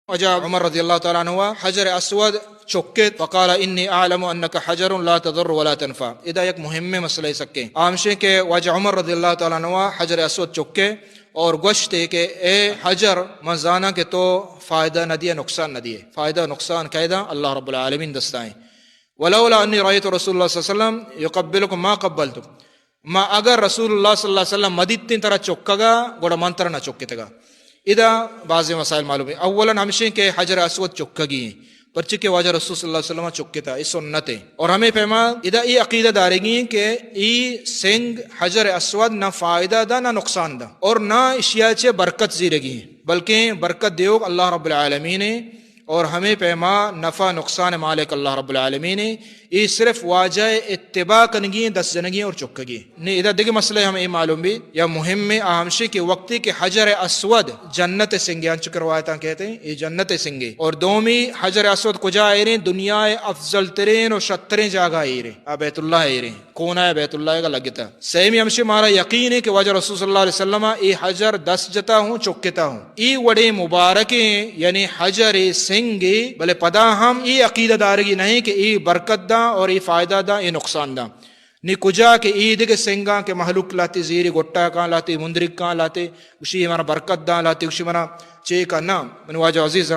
وجاء عمر رضي الله تعالى عنه حجر اسود چکے وقال انی اعلم انك حجر لا تضر ولا تنفع. اذا ایک مهم مسئلہ سکے آمشے کہ وجہ عمر رضی اللہ تعالیٰ عنہ حجر اسود چکے اور گوشتے کہ اے حجر مزانہ کہ تو فائدہ نہ دیے نقصان نہ دیے، فائدہ نقصان قیدہ اللہ رب العالمین دستائیں. ولولا انی رأیت رسول اللہ صلی اللہ علیہ وسلم یقبلکم ما قبلتم، ما اگر رسول اللہ صلی اللہ علیہ وسلم مدیتین طرح چکگا گوڑا منتر نہ چکتگا. اذا بعض مسائل معلوم ہے. اولا ہمشہ کہ حجر اسود چکگی ہیں پرچہ کہ واجہ رسول صلی اللہ علیہ وسلم چکتا ہے، اس سنت ہے. اور ہمیں پیما اذا یہ عقیدہ دارے گی کہ ای سنگ حجر اسود نہ فائدہ دا نہ نقصان دا، اور نہ اشیاء چے برکت زیرگی ہیں، بلکہ برکت دیوگ اللہ رب العالمین ہے، اور ہمیں پیما نفع نقصان مالک اللہ رب العالمین ہے. یہ صرف واجہ اتباع کنگی دس جنگی اور چکگی نہیں. ادھر دیکھ مسئلہ ہمیں یہ معلوم بھی یا مہم میں اہمشی کے وقتی کہ حجر اسود جنت سنگے انچ کروایتاں کہتے ہیں یہ جنت سنگے، اور دومی حجر اسود کجا آئے رہے دنیا افضل ترین اور شترین جاگہ آئے رہے بیت اللہ آئے رہے کونا ہے بیت اللہ کا لگتا. سیمی ہمشی ہمارا یقین ہے کہ واجہ رسول صلی اللہ علیہ وسلم ای حجر دس جتا ہوں چکتا ہوں ای وڑے مبارکیں یعنی حجر سنگے بلے پدا ہم ای عقیدہ دارگی نہیں کہ ای برکت دا اور ای فائدہ دا ای نقصان دا نی کجا کہ عید کے سنگاں کے محلوق لاتے زیری گٹا کہاں لاتے مندرک کہاں لاتے اسی ہمارا برکت دا لاتے اسی ہمارا چے کا نام من واجہ عزیز